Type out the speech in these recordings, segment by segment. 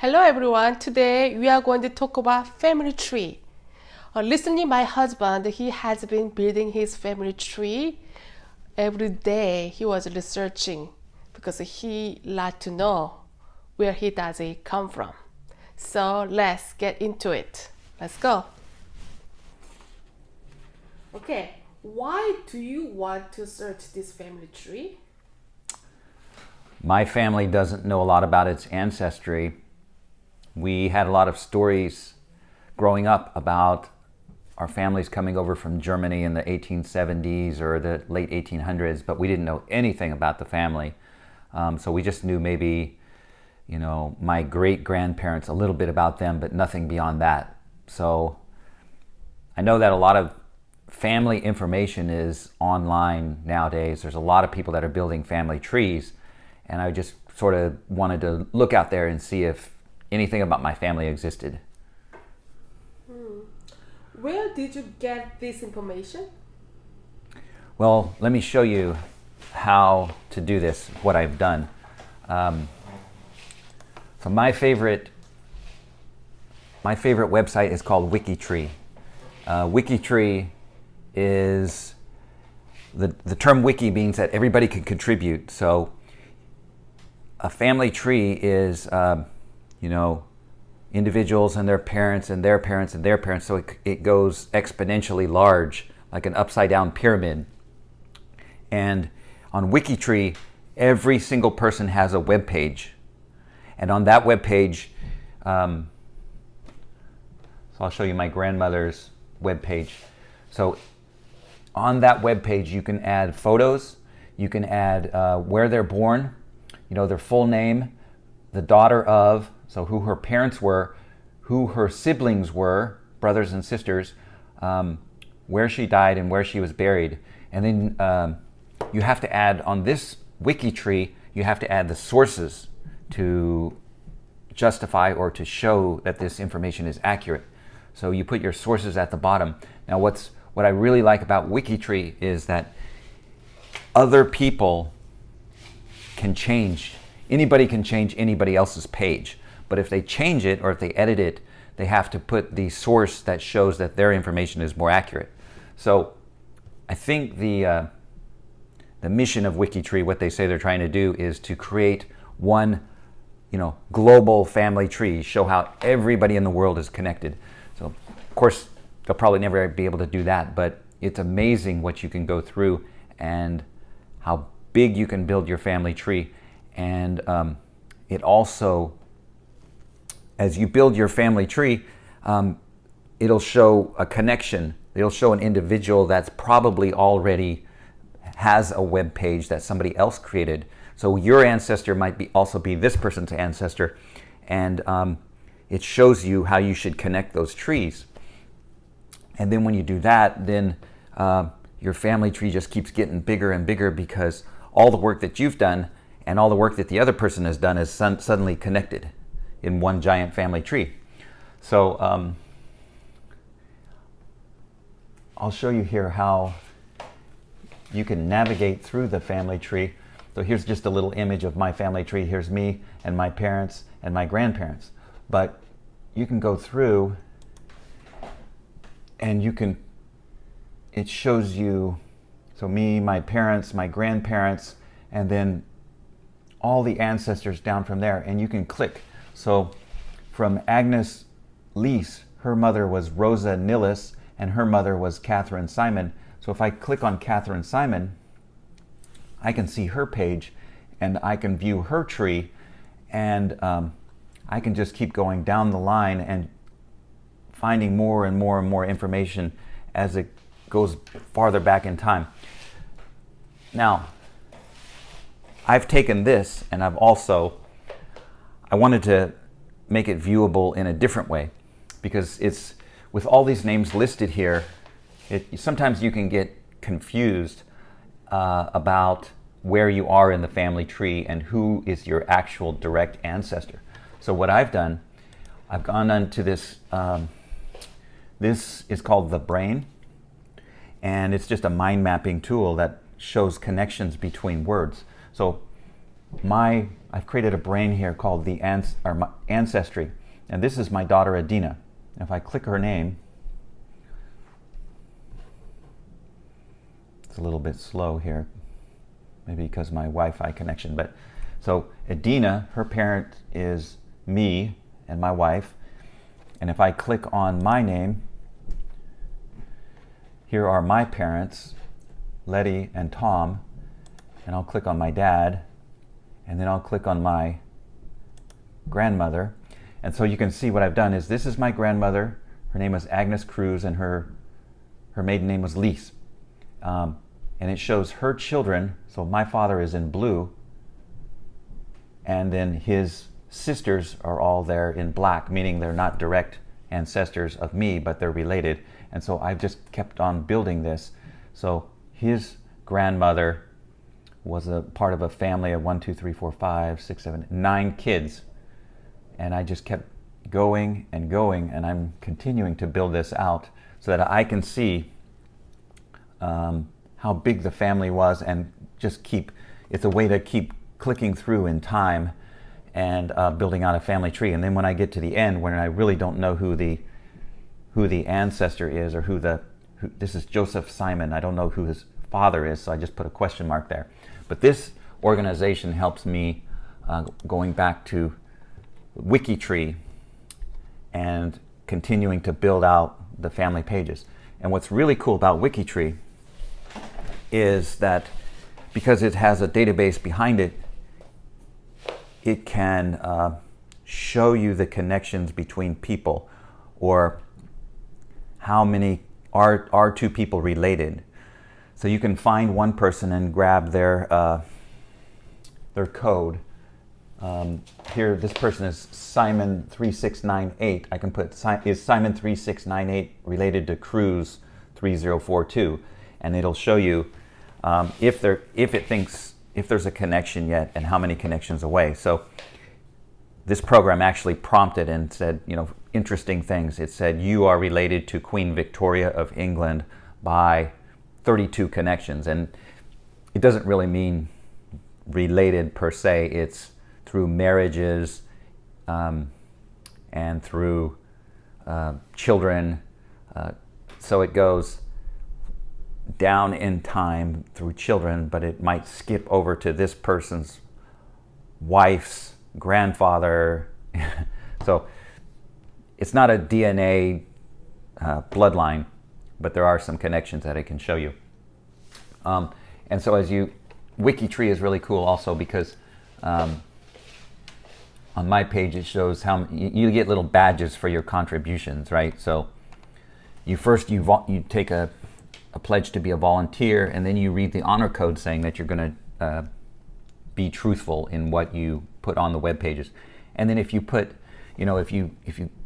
Hello everyone. Today we are going to talk about family tree. Recently my husband, he has been building his family tree. Every day he was researching because he liked to know where he does it come from. So let's get into it. Let's go. Okay, why do you want to search this family tree? My family doesn't know a lot about its ancestry. We had a lot of stories growing up about our families coming over from Germany in the 1870s or the late 1800s, but we didn't know anything about the family. So we just knew maybe, my great-grandparents, a little bit about them, but nothing beyond that. So I know that a lot of family information is online nowadays. There's a lot of people that are building family trees, and I just sort of wanted to look out there and see if anything about my family existed. Where did you get this information? Well, let me show you how to do this, what I've done. So my favorite website is called Wikitree. Wikitree is, the term wiki means that everybody can contribute. So a family tree is, individuals and their parents and their parents and their parents. So it goes exponentially large, like an upside down pyramid. And on Wikitree, every single person has a web page. And on that web page, so I'll show you my grandmother's web page. So on that web page, you can add photos, you can add where they're born, their full name, the daughter of, so who her parents were, who her siblings were, brothers and sisters, where she died and where she was buried. And then you have to add, on this Wikitree, you have to add the sources to justify or to show that this information is accurate. So you put your sources at the bottom. Now what I really like about Wikitree is that other people can change, anybody can change anybody else's page. But if they change it or if they edit it, they have to put the source that shows that their information is more accurate. So I think the mission of Wikitree, what they say they're trying to do, is to create one global family tree, show how everybody in the world is connected. So of course, they'll probably never be able to do that, but it's amazing what you can go through and how big you can build your family tree. And it also, as you build your family tree, it'll show a connection. It'll show an individual that's probably already has a web page that somebody else created. So your ancestor might also be this person's ancestor, and it shows you how you should connect those trees. And then when you do that, then your family tree just keeps getting bigger and bigger because all the work that you've done and all the work that the other person has done is suddenly connected in one giant family tree. So I'll show you here how you can navigate through the family tree. So here's just a little image of my family tree. Here's me and my parents and my grandparents. But you can go through and it shows you, so me, my parents, my grandparents, and then all the ancestors down from there. And you can click. So from Agnes Lees, her mother was Rosa Nillis, and her mother was Catherine Simon. So if I click on Catherine Simon, I can see her page, and I can view her tree, and I can just keep going down the line and finding more and more and more information as it goes farther back in time. Now, I've taken this and I wanted to make it viewable in a different way, because it's with all these names listed here, sometimes you can get confused about where you are in the family tree and who is your actual direct ancestor. So what I've done, I've gone onto this, this is called the brain, and it's just a mind mapping tool that shows connections between words. So my I've created a brain here called the Ancestry. And this is my daughter Adina. If I click her name, it's a little bit slow here, maybe because of my Wi-Fi connection. But so Adina, her parent is me and my wife. And if I click on my name, here are my parents, Letty and Tom. And I'll click on my dad. And then I'll click on my grandmother. And so you can see what I've done is this is my grandmother. Her name was Agnes Cruz, and her maiden name was Lise. And it shows her children. So my father is in blue. And then his sisters are all there in black, meaning they're not direct ancestors of me, but they're related. And so I've just kept on building this. So his grandmother was a part of a family of 9 kids. And I just kept going and going, and I'm continuing to build this out so that I can see how big the family was, and just it's a way to keep clicking through in time and building out a family tree. And then when I get to the end, when I really don't know who the ancestor is, or this is Joseph Simon, I don't know who his father is, so I just put a question mark there. But this organization helps me going back to WikiTree and continuing to build out the family pages. And what's really cool about WikiTree is that because it has a database behind it, it can show you the connections between people, or how many are two people related. So you can find one person and grab their code. Here, this person is Simon3698. I can put, is Simon3698 related to Cruz 3042? And it'll show you if there's a connection yet, and how many connections away. So this program actually prompted and said, interesting things. It said, you are related to Queen Victoria of England by 32 connections. And it doesn't really mean related per se. It's through marriages and through children. So it goes down in time through children, but it might skip over to this person's wife's grandfather. So it's not a DNA bloodline, but there are some connections that it can show you. And so WikiTree is really cool also because on my page it shows how you get little badges for your contributions, right? So you take a pledge to be a volunteer, and then you read the honor code saying that you're going to be truthful in what you put on the web pages. And then if you put, if you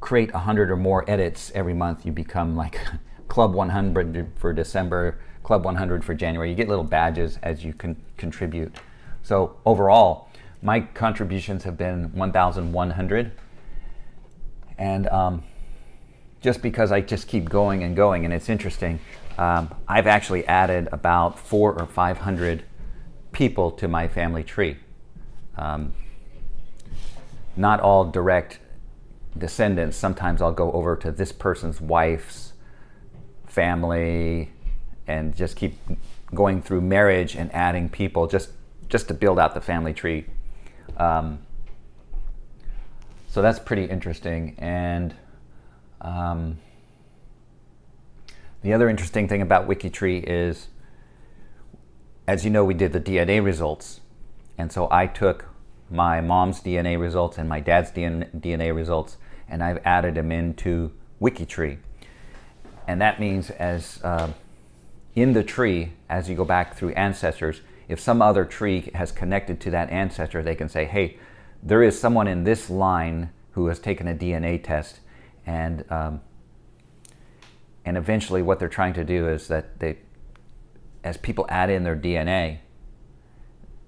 create 100 or more edits every month, you become like Club 100 for December, Club 100 for January. You get little badges as you can contribute. So overall, my contributions have been 1,100. And just because I just keep going and going, and it's interesting, I've actually added about 400 or 500 people to my family tree. Not all direct descendants. Sometimes I'll go over to this person's wife's family and just keep going through marriage and adding people just to build out the family tree. So that's pretty interesting. And the other interesting thing about WikiTree is, as you know, we did the DNA results. And so I took my mom's DNA results and my dad's DNA results, and I've added them into WikiTree. And that means in the tree, as you go back through ancestors, if some other tree has connected to that ancestor, they can say, hey, there is someone in this line who has taken a DNA test. And eventually what they're trying to do is that as people add in their DNA,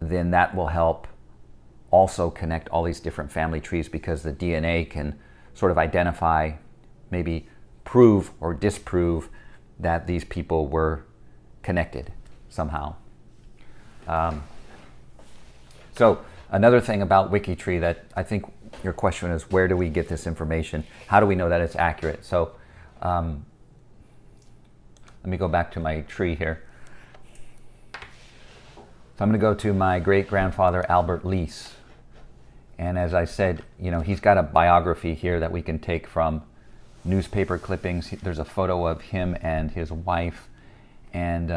then that will help also connect all these different family trees, because the DNA can sort of identify, maybe prove or disprove that these people were connected somehow. So Another thing about WikiTree that I think your question is, where do we get this information? How do we know that it's accurate? So let me go back to my tree here. So I'm going to go to my great-grandfather Albert Leese. And as I said, you know, he's got a biography here that we can take from newspaper clippings. There's a photo of him and his wife. And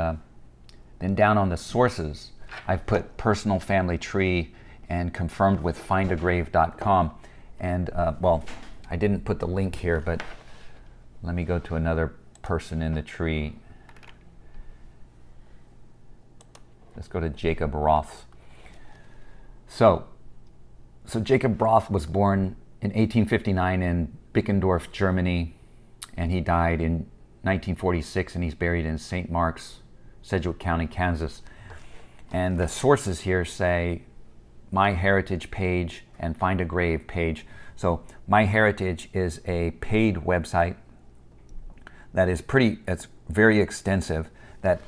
then down on the sources, I've put personal family tree and confirmed with findagrave.com. And well, I didn't put the link here, but let me go to another person in the tree. Let's go to Jacob Roth. So Jacob Roth was born in 1859 in Bickendorf, Germany, and he died in 1946, and he's buried in St. Mark's, Sedgwick County, Kansas. And the sources here say My Heritage page and Find a Grave page. So My Heritage is a paid website that is it's very extensive, that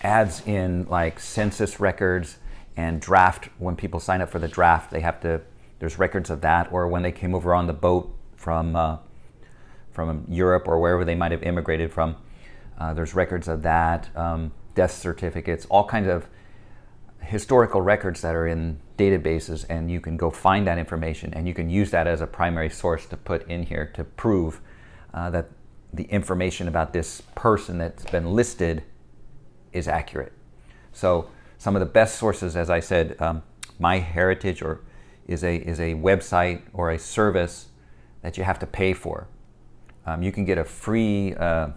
adds in like census records and draft. When people sign up for the draft, there's records of that, or when they came over on the boat from Europe or wherever they might have immigrated from, there's records of that, death certificates, all kinds of historical records that are in databases, and you can go find that information, and you can use that as a primary source to put in here to prove that the information about this person that's been listed is accurate. So some of the best sources, as I said, My Heritage is a website or a service that you have to pay for. You can get a free, I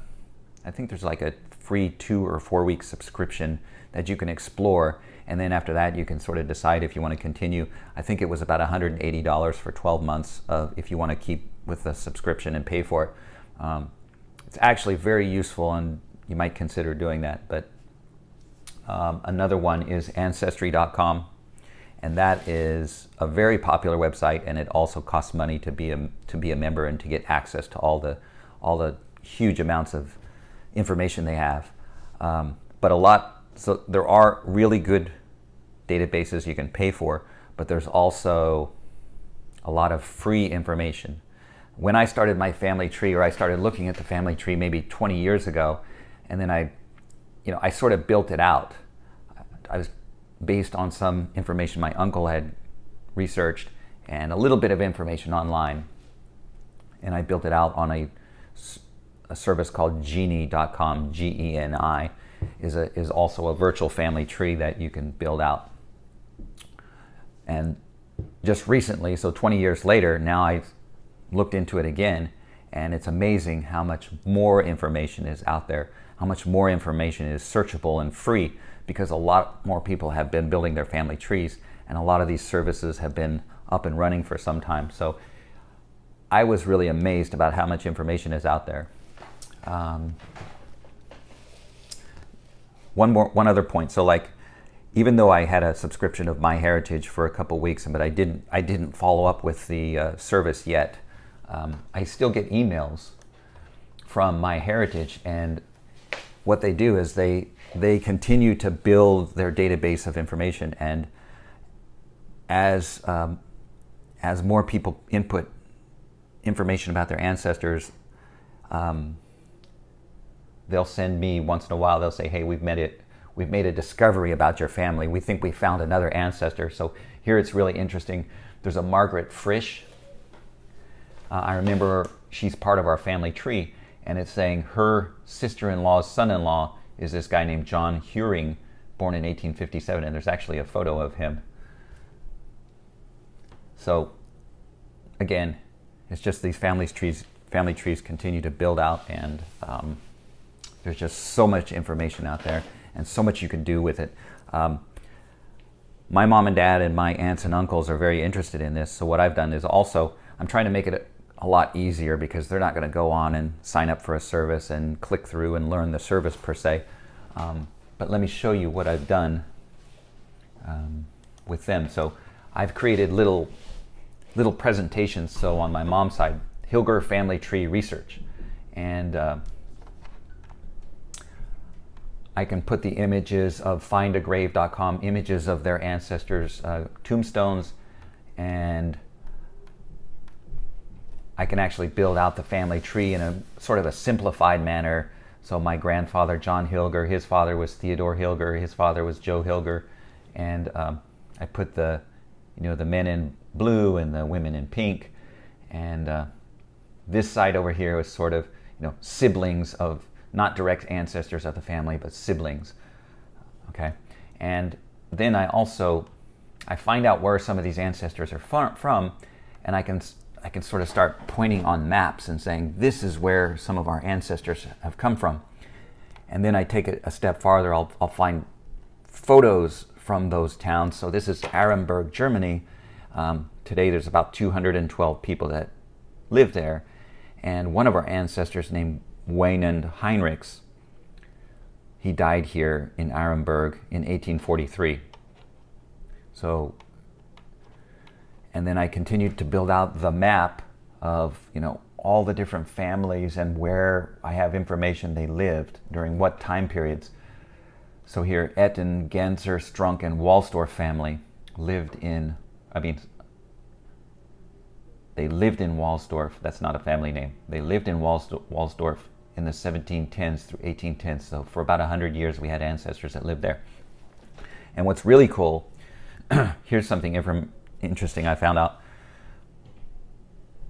think there's like a free 2 or 4 week subscription that you can explore, and then after that you can sort of decide if you want to continue. I think it was about $180 for 12 months if you want to keep with the subscription and pay for it. It's actually very useful, and you might consider doing that. But another one is Ancestry.com, and that is a very popular website, and it also costs money to be a member and to get access to all the huge amounts of information they have. So there are really good databases you can pay for, but there's also a lot of free information. When I started my family tree, or I started looking at the family tree maybe 20 years ago, and then I sort of built it out. I was based on some information my uncle had researched and a little bit of information online. And I built it out on a service called Geni.com, Geni, is also a virtual family tree that you can build out. And just recently, so 20 years later, now I've looked into it again, and it's amazing how much more information is out there, how much more information is searchable and free, because a lot more people have been building their family trees, and a lot of these services have been up and running for some time. So I was really amazed about how much information is out there. One other point. So like, even though I had a subscription of My Heritage for a couple weeks, but I didn't follow up with the service yet, I still get emails from My Heritage, and what they do is they continue to build their database of information, and as more people input information about their ancestors, they'll send me once in a while. They'll say, "Hey, we've made a discovery about your family. We think we found another ancestor." So here it's really interesting. There's a Margaret Frisch. I remember she's part of our family tree, and it's saying her sister-in-law's son-in-law is this guy named John Huring, born in 1857, and there's actually a photo of him. So again, it's just these family trees continue to build out, and there's just so much information out there and so much you can do with it. My mom and dad and my aunts and uncles are very interested in this, so what I've done is also, I'm trying to make it a lot easier, because they're not going to go on and sign up for a service and click through and learn the service per se. But let me show you what I've done with them. So I've created little presentations. So on my mom's side, Hilger Family Tree Research. And I can put the images of findagrave.com, images of their ancestors' tombstones, and I can actually build out the family tree in a sort of a simplified manner. So my grandfather, John Hilger, his father was Theodore Hilger, his father was Joe Hilger, and I put the men in blue and the women in pink, and this side over here was sort of siblings of, not direct ancestors of the family, but siblings. Okay, and then I find out where some of these ancestors are from, and I can sort of start pointing on maps and saying, this is where some of our ancestors have come from. And then I take it a step farther, I'll find photos from those towns. So this is Arenberg, Germany. Today there's about 212 people that live there. And one of our ancestors named Weinand Heinrichs, he died here in Arenberg in 1843. So, and then I continued to build out the map of, all the different families and where I have information they lived during what time periods. So here, Etten, Genzer, Strunk, and Walsdorf family lived in, they lived in Walsdorf. That's not a family name. They lived in Walsdorf in the 1710s through 1810s. So for about 100 years, we had ancestors that lived there. And what's really cool, here's something interesting I found out.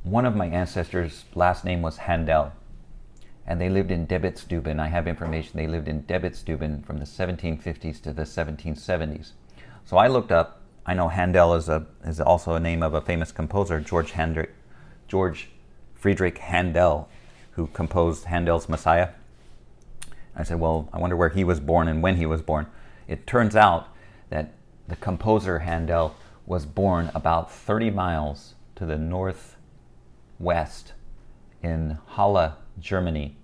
One of my ancestors' last name was Handel, and they lived in Debitstuben. I have information they lived in Debitstuben from the 1750s to the 1770s. So I looked up. I know Handel is also a name of a famous composer, George Friedrich Handel, who composed Handel's Messiah. I said, well, I wonder where he was born and when he was born. It turns out that the composer Handel was born about 30 miles to the northwest in Halle, Germany,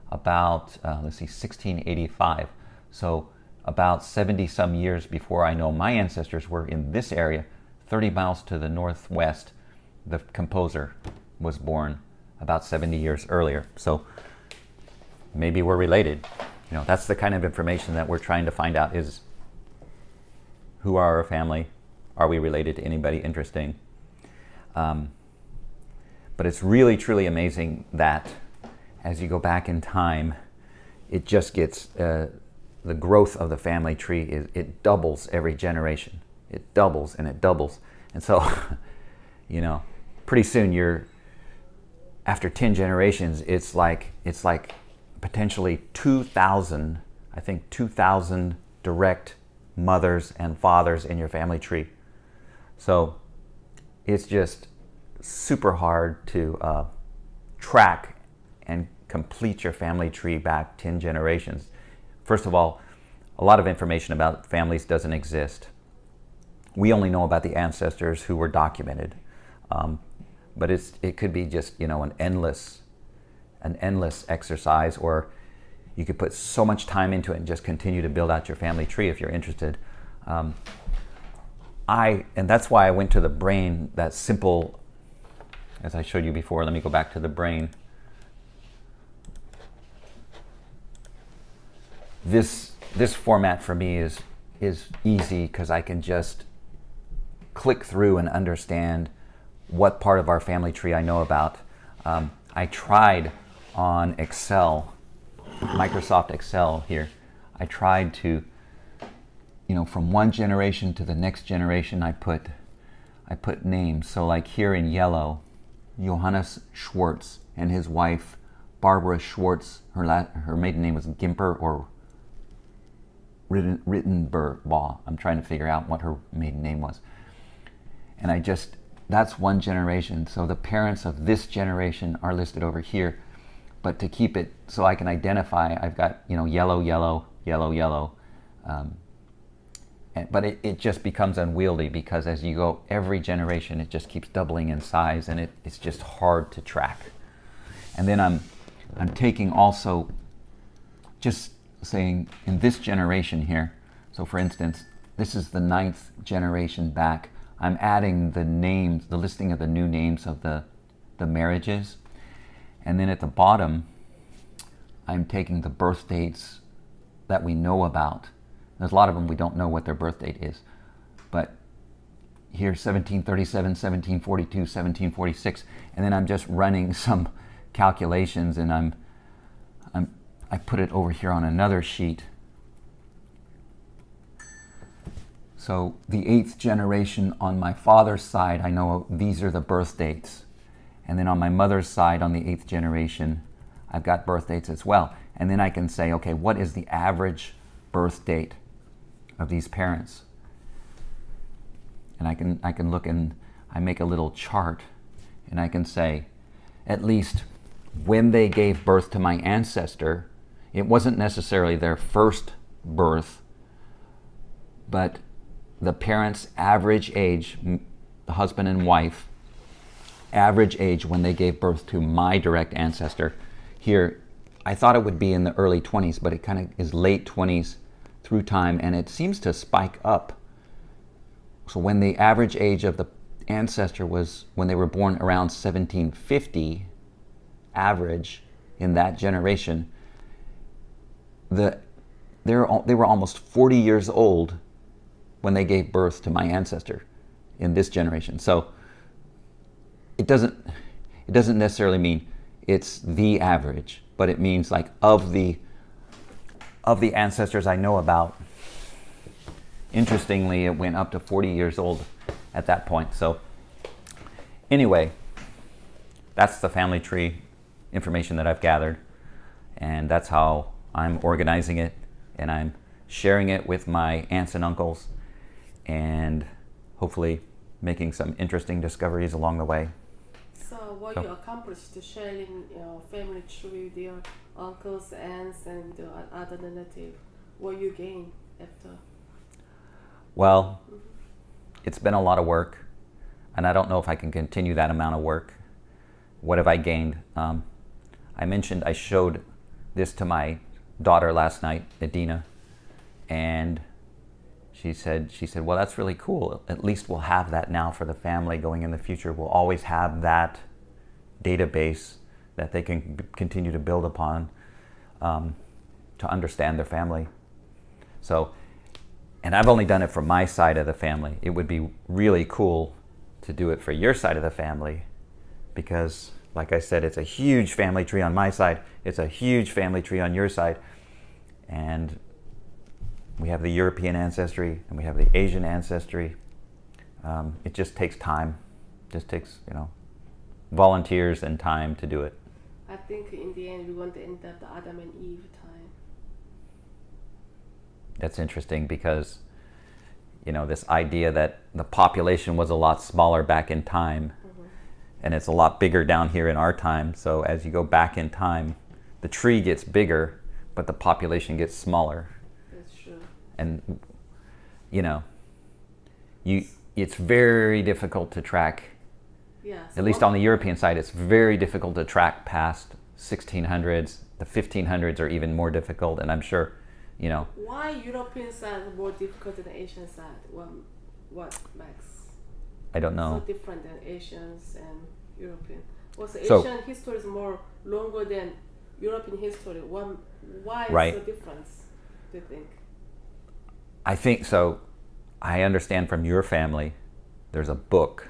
about, 1685. So about 70 some years before I know my ancestors were in this area, 30 miles to the northwest, the composer was born about 70 years earlier. So maybe we're related. That's the kind of information that we're trying to find out, is who are our family? Are we related to anybody interesting? But it's really, truly amazing that as you go back in time, it just gets, the growth of the family tree, it doubles every generation. It doubles and it doubles. And so, pretty soon after 10 generations, it's like potentially 2,000 direct mothers and fathers in your family tree. So it's just super hard to track and complete your family tree back 10 generations. First of all, a lot of information about families doesn't exist. We only know about the ancestors who were documented. But it could be just, an endless exercise, or you could put so much time into it and just continue to build out your family tree if you're interested. And that's why I went to the brain, that simple, as I showed you before. Let me go back to the brain. This format for me is easy because I can just click through and understand what part of our family tree I know about. I tried on Excel, Microsoft Excel here. I tried to, from one generation to the next generation, I put names. So like here in yellow, Johannes Schwartz and his wife Barbara Schwartz. Her maiden name was Gimper or Rittenberg. I'm trying to figure out what her maiden name was. And that's one generation. So the parents of this generation are listed over here. But to keep it so I can identify, I've got, yellow, yellow, yellow, yellow. But it just becomes unwieldy because as you go, every generation, it just keeps doubling in size, and it's just hard to track. And then I'm taking also, just saying in this generation here, so for instance, this is the 9th generation back. I'm adding the names, the listing of the new names of the marriages. And then at the bottom, I'm taking the birth dates that we know about. There's a lot of them we don't know what their birth date is. But here, 1737, 1742, 1746, and then I'm just running some calculations, and I put it over here on another sheet. So the 8th generation on my father's side, I know these are the birth dates. And then on my mother's side, on the 8th generation, I've got birth dates as well. And then I can say, okay, what is the average birth date of these parents? And I can look, and I make a little chart, and I can say, at least when they gave birth to my ancestor, it wasn't necessarily their first birth, but the parents' average age, the husband and wife, average age when they gave birth to my direct ancestor. Here, I thought it would be in the early 20s, but it kind of is late 20s through time, and it seems to spike up. So when the average age of the ancestor was, when they were born around 1750, average in that generation, they were almost 40 years old when they gave birth to my ancestor in this generation. So it doesn't necessarily mean it's the average, but it means like of the ancestors I know about, interestingly, it went up to 40 years old at that point. So anyway, that's the family tree information that I've gathered, and that's how I'm organizing it, and I'm sharing it with my aunts and uncles, and hopefully making some interesting discoveries along the way. So what you accomplished sharing your family tree with your uncles, aunts, and the other relative, what you gained after? Well, it's been a lot of work, and I don't know if I can continue that amount of work. What have I gained? I mentioned I showed this to my daughter last night, Edina, and she said, well, that's really cool. At least we'll have that now for the family going in the future. We'll always have that database that they can continue to build upon to understand their family. So, and I've only done it for my side of the family. It would be really cool to do it for your side of the family, because like I said, it's a huge family tree on my side. It's a huge family tree on your side. And we have the European ancestry and we have the Asian ancestry. It just takes time. Just takes, volunteers and time to do it. I think in the end we want to end up the Adam and Eve time. That's interesting because, this idea that the population was a lot smaller back in time, and it's a lot bigger down here in our time. So as you go back in time, the tree gets bigger, but the population gets smaller. That's true. And, it's very difficult to track. Yes. At least on the European side, it's very difficult to track past 1600s. The 1500s are even more difficult, and I'm sure, Why European side is more difficult than the Asian side? What Max? I don't know. So different than Asians and European. Also, So- Asian history is more longer than European history. Why Right. is the difference, do you think? I think so. I understand from your family, there's a book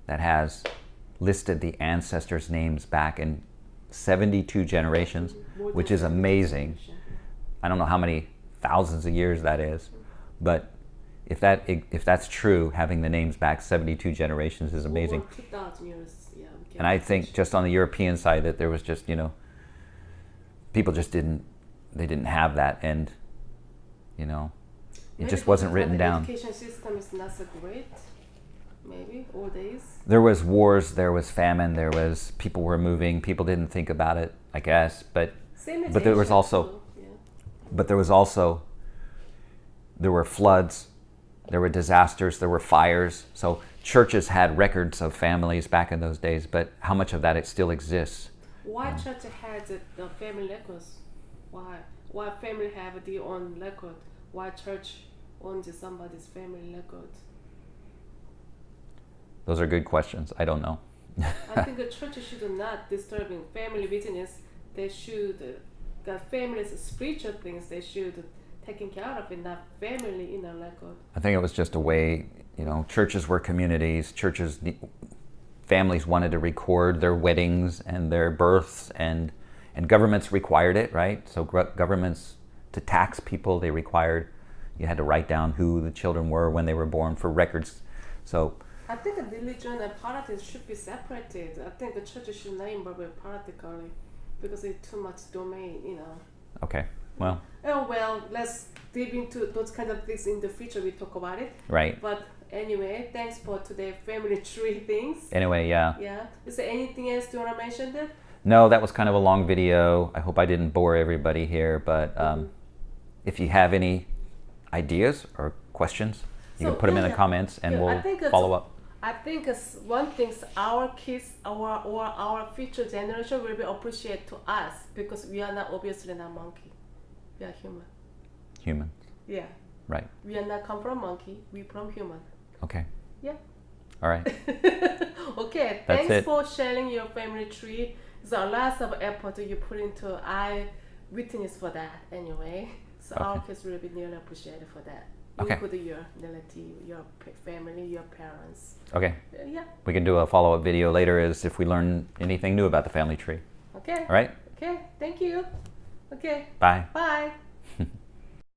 that has listed the ancestors' names back in 72 generations, More which than is amazing. generation. I don't know how many thousands of years that is, but if that's true, having the names back 72 generations is amazing. Over 2,000 years, yeah. we can And I think imagine. just on the European side that there was just, people just didn't have that, and, it Maybe just wasn't because written the down. Education system is not so great. Maybe all days. There was wars, there was famine, there was people were moving, people didn't think about it, I guess, but Same as But there was Asia, also- too, yeah. there were floods, there were disasters, there were fires. So churches had records of families back in those days, but how much of that it still exists? Why church has the family records? Why? Why family have their own record? Why church owns somebody's family record? Those are good questions. I don't know. I think the church should not disturbing family business. They should family's spiritual things they should taking care of it, not family, like I think it was just a way, churches were communities. Families wanted to record their weddings and their births, and governments required it, right? So governments, to tax people, they required, you had to write down who the children were when they were born for records. So I think religion and politics should be separated. I think the church should not involve it politically because it's too much domain, Okay, well. Oh, well, let's dive into those kind of things in the future. We talk about it. Right. But anyway, thanks for today family tree things. Anyway, yeah. Yeah. Is there anything else you want to mention there? No, that was kind of a long video. I hope I didn't bore everybody here, but if you have any ideas or questions, you can put them in the comments and we'll follow up. I think one thing our kids or our future generation will be appreciate to us because we are not obviously not monkey. We are human. Human. Yeah. Right. We are not come from monkey. We from human. Okay. Yeah. All right. Okay. That's Thanks it. for sharing your family tree. There's a lot of effort you put into. I witness for that anyway. So our kids will be really appreciated for that. Okay. Include your relative, your family, your parents. Okay. Yeah. We can do a follow-up video later as if we learn anything new about the family tree. Okay. All right? Okay. Thank you. Okay. Bye. Bye.